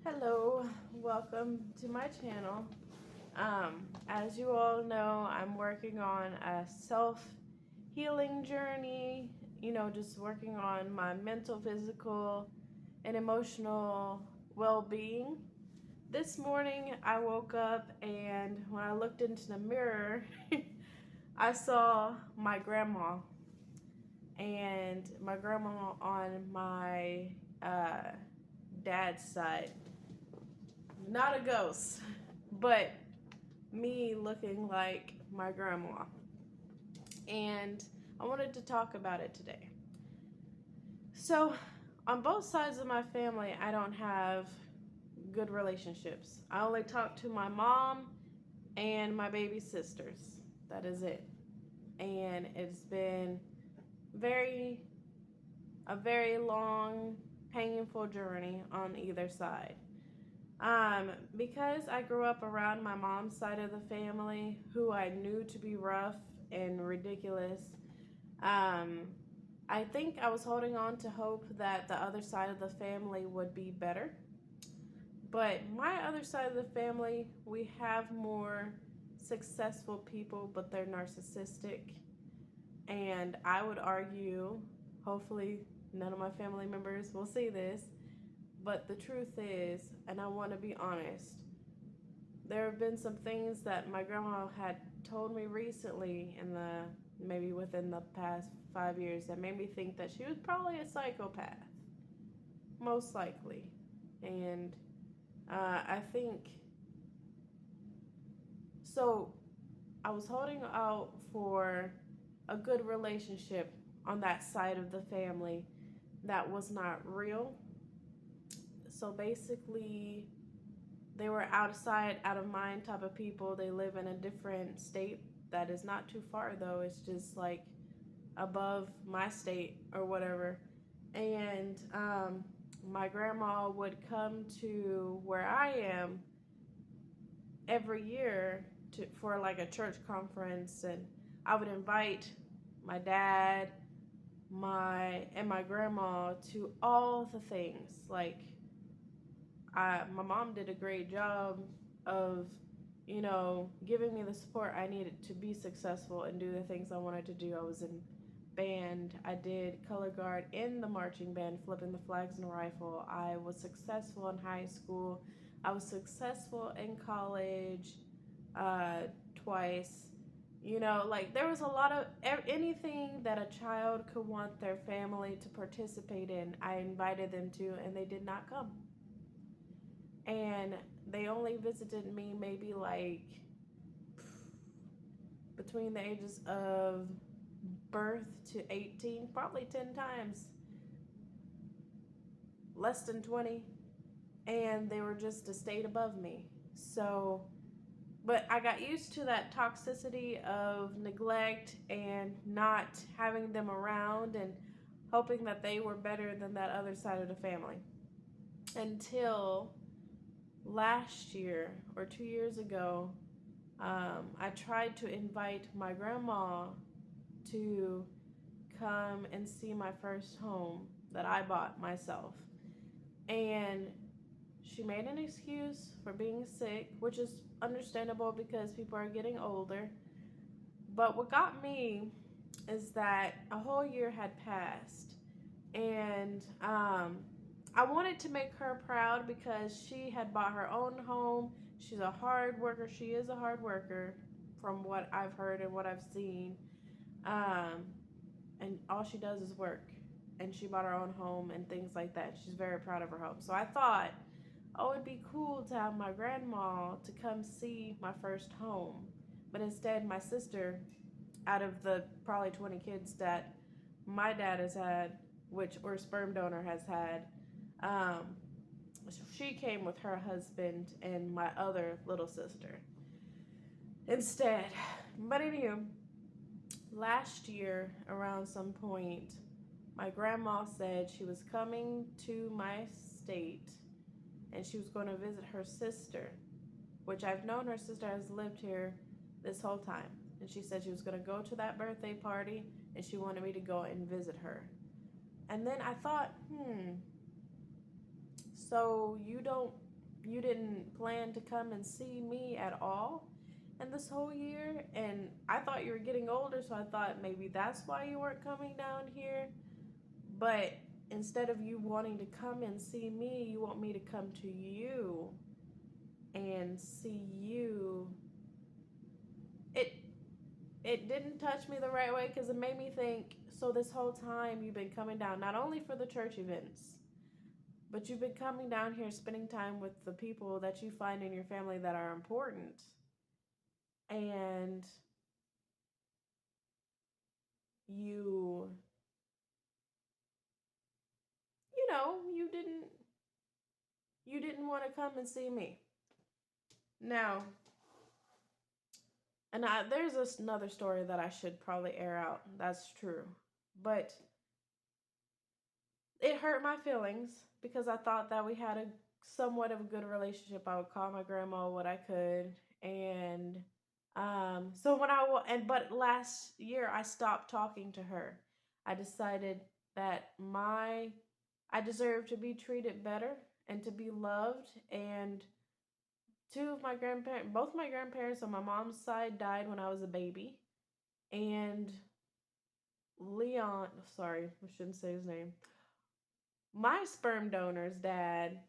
Hello, welcome to my channel. As you all know, I'm working on a self-healing journey, just working on my mental, physical, and emotional well-being. This morning, I woke up and when I looked into the mirror, I saw my grandma and my grandma on my uh, dad's side. Not a ghost, but me looking like my grandma. And I wanted to talk about it today. So, on both sides of my family, I don't have good relationships. I only talk to my mom and my baby sisters. That is it. And it's been very a very long, painful journey on either side. Because I grew up around my mom's side of the family, who I knew to be rough and ridiculous, um, I think I was holding on to hope that the other side of the family would be better. But my other side of the family, we have more successful people, but they're narcissistic. And I would argue, hopefully, none of my family members will see this, but the truth is, and I want to be honest, there have been some things that my grandma had told me recently maybe within the past 5 years that made me think that she was probably a psychopath, most likely. And I think so. I was holding out for a good relationship on that side of the family that was not real. So basically, they were outside, out of mind type of people. They live in a different state that is not too far, though. It's just like above my state or whatever. And my grandma would come to where I am every year for like a church conference, and I would invite my dad, my grandma to all the things. Like my mom did a great job of, giving me the support I needed to be successful and do the things I wanted to do. I was in band. I did color guard in the marching band, flipping the flags and rifle. I was successful in high school. I was successful in college twice. Like there was a lot of anything that a child could want their family to participate in, I invited them to, and they did not come. And they only visited me maybe like between the ages of birth to 18, probably 10 times, less than 20, and they were just a state above me. So, but I got used to that toxicity of neglect and not having them around and hoping that they were better than that other side of the family, until last year or 2 years ago. I tried to invite my grandma to come and see my first home that I bought myself. And she made an excuse for being sick, which is understandable because people are getting older. But what got me is that a whole year had passed, and I wanted to make her proud because she had bought her own home. She's a hard worker. She is a hard worker from what I've heard and what I've seen. Um, and all she does is work. And she bought her own home and things like that. She's very proud of her home. So I thought, oh, it'd be cool to have my grandma to come see my first home. But instead, my sister, out of the probably 20 kids that my dad has had, or sperm donor has had, um, she came with her husband and my other little sister instead. But anywho, last year around some point, my grandma said she was coming to my state and she was going to visit her sister, which I've known her sister has lived here this whole time. And she said she was going to go to that birthday party and she wanted me to go and visit her. And then I thought, so you don't you didn't plan to come and see me at all in this whole year. And I thought you were getting older, so I thought maybe that's why you weren't coming down here. But instead of you wanting to come and see me, you want me to come to you and see you. It didn't touch me the right way because it made me think, so this whole time you've been coming down not only for the church events, but you've been coming down here spending time with the people that you find in your family that are important. And you you know, you didn't want to come and see me. Now, there's another story that I should probably air out. That's true. But it hurt my feelings because I thought that we had a somewhat of a good relationship. I would call my grandma what I could, and so when but last year I stopped talking to her. I decided that I deserve to be treated better and to be loved. And both my grandparents on my mom's side died when I was a baby, and Leon, sorry, I shouldn't say his name. My sperm donor's dad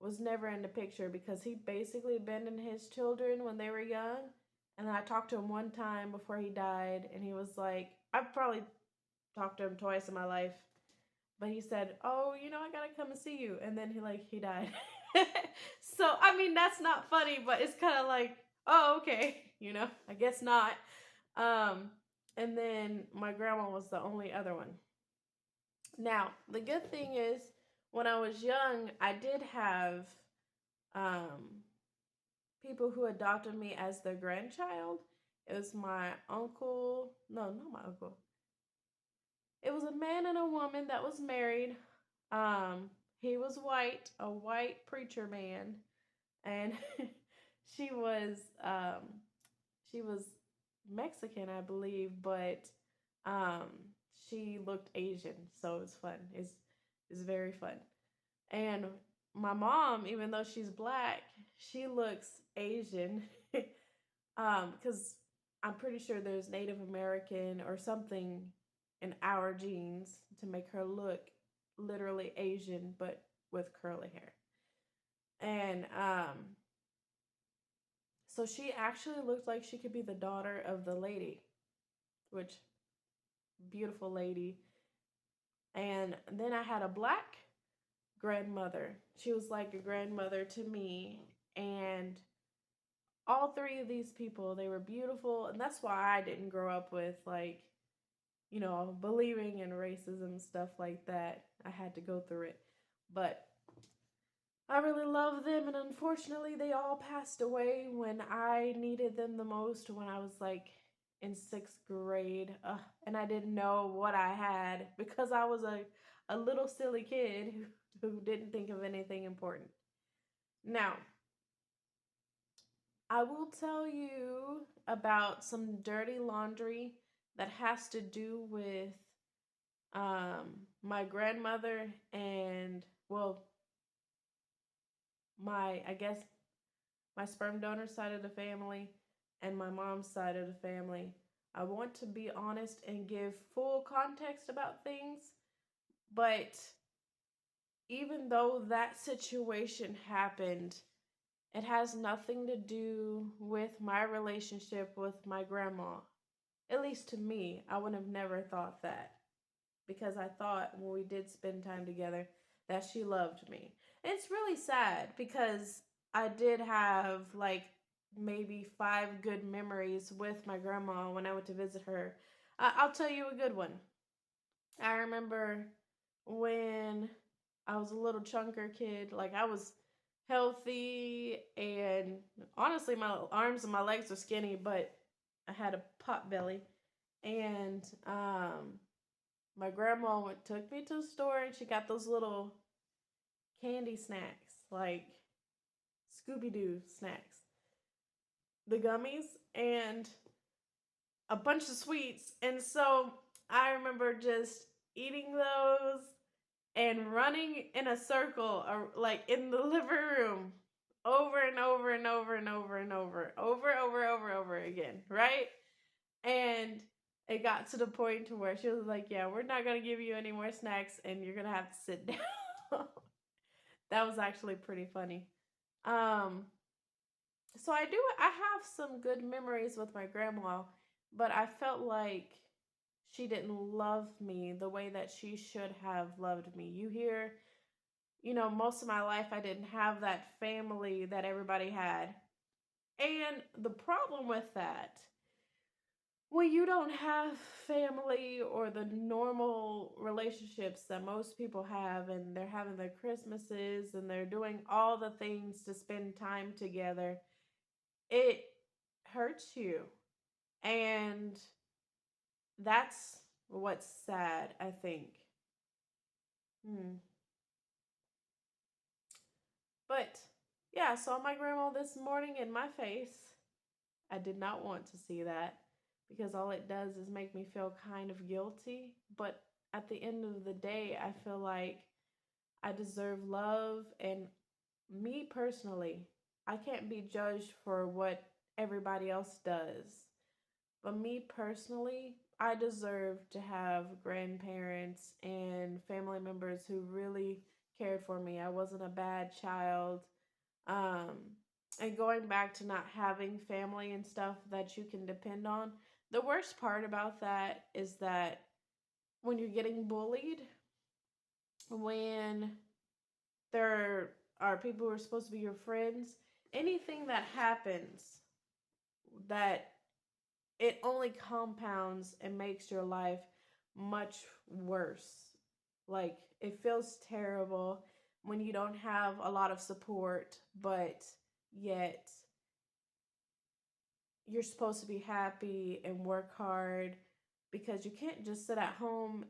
was never in the picture because he basically abandoned his children when they were young. And I talked to him one time before he died, and he was like, I've probably talked to him twice in my life, but he said, "Oh, I gotta come and see you," and then he died. So I mean, that's not funny, but it's kind of like, oh, okay, I guess not. Um, and then my grandma was the only other one. Now, the good thing is, when I was young, I did have um, people who adopted me as their grandchild. It was my uncle. No, not my uncle. It was a man and a woman that was married. He was white, a white preacher man, and she was she was Mexican, I believe, but um, she looked Asian, so it was fun. It's very fun. And my mom, even though she's black, she looks Asian, because I'm pretty sure there's Native American or something in our genes to make her look literally Asian, but with curly hair. And so she actually looked like she could be the daughter of the lady, which beautiful lady. And then I had a black grandmother. She was like a grandmother to me. And all three of these people, they were beautiful. And that's why I didn't grow up with, like, believing in racism and stuff like that. I had to go through it. But I really love them. And unfortunately, they all passed away when I needed them the most, when I was like in sixth grade. And I didn't know what I had because I was a little silly kid who didn't think of anything important. Now, I will tell you about some dirty laundry that has to do with my grandmother and, well, I guess my sperm donor side of the family and my mom's side of the family. I want to be honest and give full context about things, but even though that situation happened, it has nothing to do with my relationship with my grandma. At least to me, I would have never thought that, because I thought when we did spend time together that she loved me. And it's really sad because I did have like maybe 5 good memories with my grandma when I went to visit her. I'll tell you a good one. I remember when I was a little chunker kid, like I was healthy, and honestly my arms and my legs were skinny, but I had a pot belly. And my grandma took me to the store, and she got those little candy snacks, like Scooby Doo snacks, the gummies, and a bunch of sweets. And so I remember just eating those and running in a circle, like in the living room, over and over and over and over and over again, right? And it got to the point to where she was like, "Yeah, we're not gonna give you any more snacks, and you're gonna have to sit down." That was actually pretty funny. Um, so I have some good memories with my grandma, but I felt like she didn't love me the way that she should have loved me. Most of my life I didn't have that family that everybody had. And the problem with that, when you don't have family or the normal relationships that most people have, and they're having their Christmases and they're doing all the things to spend time together, it hurts you. And that's what's sad, I think. Hmm. But yeah, I saw my grandma this morning in my face. I did not want to see that because all it does is make me feel kind of guilty. But at the end of the day, I feel like I deserve love. And me personally, I can't be judged for what everybody else does. But me personally, I deserve to have grandparents and family members who really cared for me. I wasn't a bad child. Um, and going back to not having family and stuff that you can depend on, the worst part about that is that when you're getting bullied, when there are people who are supposed to be your friends, anything that happens that it only compounds and makes your life much worse. Like, it feels terrible when you don't have a lot of support, but yet you're supposed to be happy and work hard, because you can't just sit at home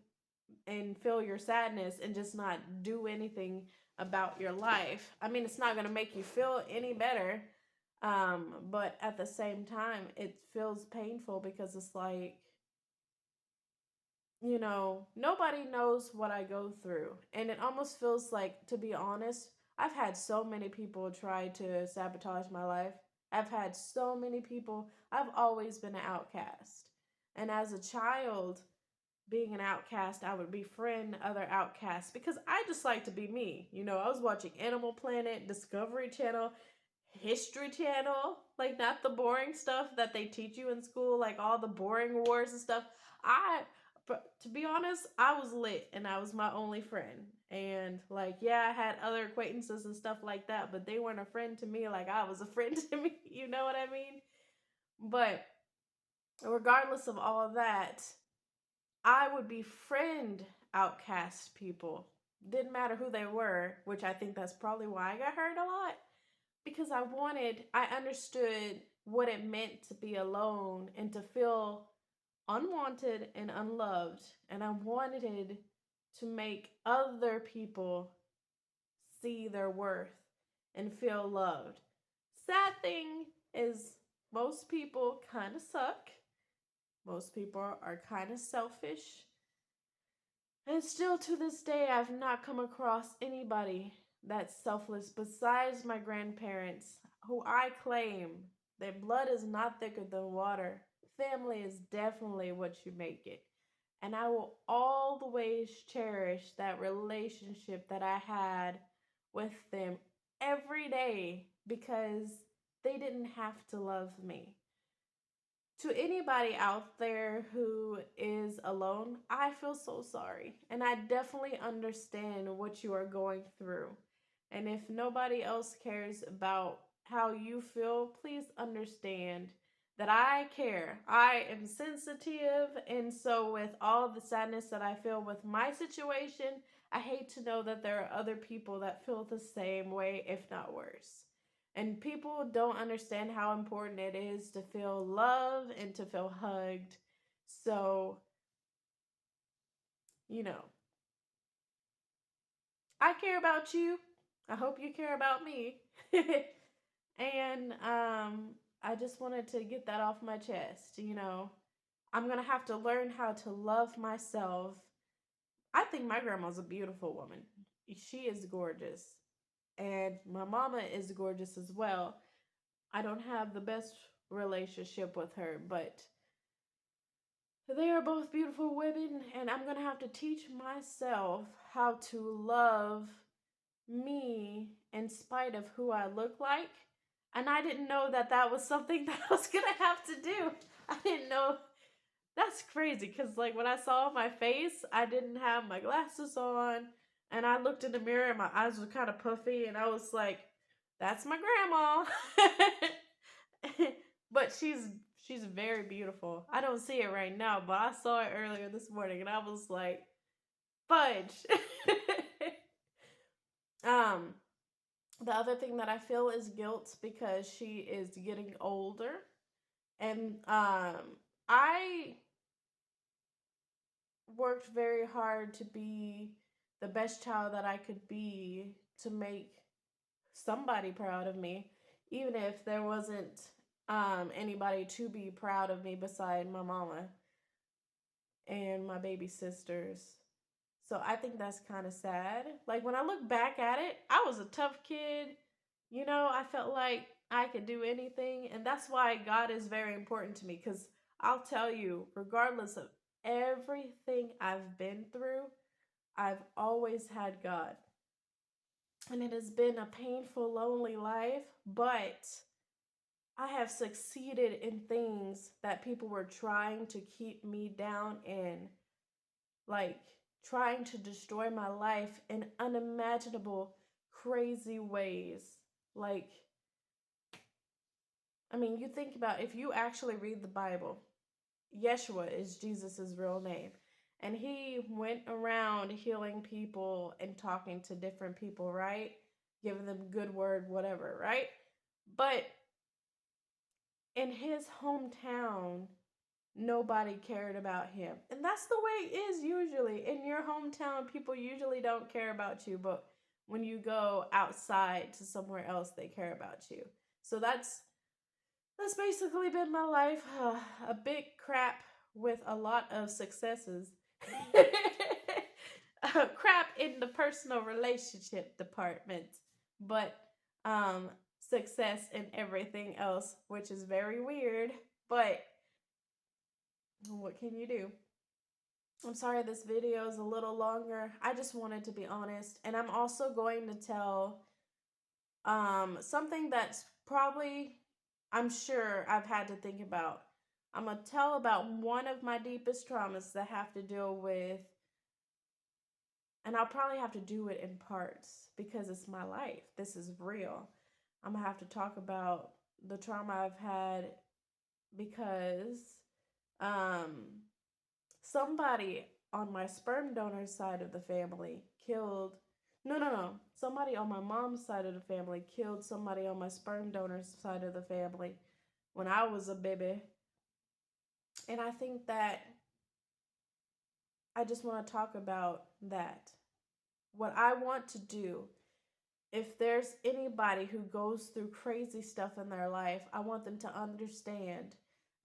and feel your sadness and just not do anything about your life. I mean, it's not going to make you feel any better. But at the same time, it feels painful because it's like, nobody knows what I go through. And it almost feels like, to be honest, I've had so many people try to sabotage my life. I've had so many people, I've always been an outcast. And as a child, being an outcast, I would befriend other outcasts because I just like to be me. I was watching Animal Planet, Discovery Channel, History Channel, like not the boring stuff that they teach you in school, like all the boring wars and stuff. But to be honest, I was lit and I was my only friend. And like, yeah, I had other acquaintances and stuff like that, but they weren't a friend to me like I was a friend to me. You know what I mean? But regardless of all of that, I would befriend outcast people. Didn't matter who they were, which I think that's probably why I got hurt a lot. Because I understood what it meant to be alone and to feel unwanted and unloved. And I wanted to make other people see their worth and feel loved. Sad thing is, most people kind of suck. Most people are kind of selfish. And still to this day, I've not come across anybody that's selfless besides my grandparents, who I claim their blood is not thicker than water. Family is definitely what you make it. And I will always cherish that relationship that I had with them every day, because they didn't have to love me. To anybody out there who is alone, I feel so sorry. And I definitely understand what you are going through. And if nobody else cares about how you feel, please understand that I care. I am sensitive. And so, with all the sadness that I feel with my situation, I hate to know that there are other people that feel the same way, if not worse. And people don't understand how important it is to feel love and to feel hugged. So, you know, I care about you. I hope you care about me. And I just wanted to get that off my chest. I'm going to have to learn how to love myself. I think my grandma's a beautiful woman. She is gorgeous. And my mama is gorgeous as well. I don't have the best relationship with her, but they are both beautiful women, and I'm going to have to teach myself how to love me in spite of who I look like. And I didn't know that that was something that I was going to have to do. I didn't know. That's crazy because, like, when I saw my face, I didn't have my glasses on. And I looked in the mirror and my eyes were kind of puffy. And I was like, that's my grandma. But she's very beautiful. I don't see it right now, but I saw it earlier this morning and I was like, fudge. um the other thing that I feel is guilt because she is getting older. And I worked very hard to be the best child that I could be to make somebody proud of me, even if there wasn't anybody to be proud of me beside my mama and my baby sisters. So I think that's kind of sad. Like when I look back at it, I was a tough kid. You know, I felt like I could do anything. And that's why God is very important to me because I'll tell you, regardless of everything I've been through, I've always had God. And it has been a painful, lonely life, but I have succeeded in things that people were trying to keep me down in, like trying to destroy my life in unimaginable, crazy ways. Like, I mean, you think about if you actually read the Bible, Yeshua is Jesus's real name. And he went around healing people and talking to different people, right? Giving them good word, whatever, right? But in his hometown, nobody cared about him. And that's the way it is usually. In your hometown, people usually don't care about you, but when you go outside to somewhere else, they care about you. So that's basically been my life. A big crap with a lot of successes. Crap in the personal relationship department, but success in everything else, which is very weird, but what can you do? I'm sorry this video is a little longer. I just wanted to be honest. And I'm also going to tell something that's probably, I'm sure I've had to think about. I'm going to tell about one of my deepest traumas that have to deal with, and I'll probably have to do it in parts because it's my life. This is real. I'm going to have to talk about the trauma I've had because somebody on my sperm donor side of the family killed, no. Somebody on my mom's side of the family killed somebody on my sperm donor side of the family when I was a baby. And I think that I just want to talk about that. What I want to do, if there's anybody who goes through crazy stuff in their life, I want them to understand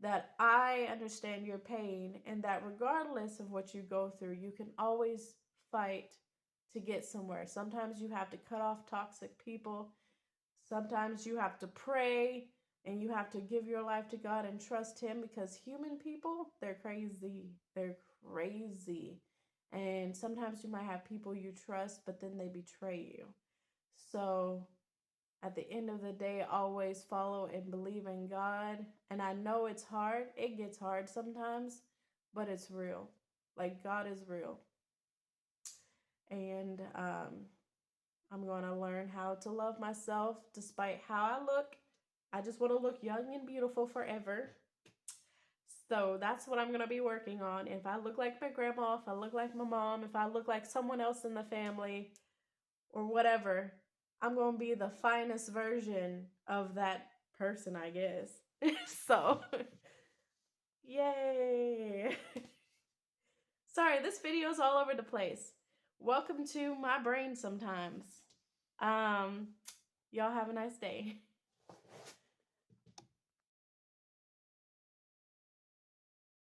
that I understand your pain and that regardless of what you go through, you can always fight to get somewhere. Sometimes you have to cut off toxic people. Sometimes you have to pray and you have to give your life to God and trust Him because human people, they're crazy. They're crazy. And sometimes you might have people you trust, but then they betray you. So at the end of the day, always follow and believe in God. And I know it's hard. It gets hard sometimes, but it's real. Like God is real. And I'm going to learn how to love myself despite how I look. I just want to look young and beautiful forever. So that's what I'm going to be working on. If I look like my grandma, if I look like my mom, if I look like someone else in the family or whatever, I'm going to be the finest version of that person, I guess. So, yay. Sorry, this video is all over the place. Welcome to my brain sometimes. Y'all have a nice day.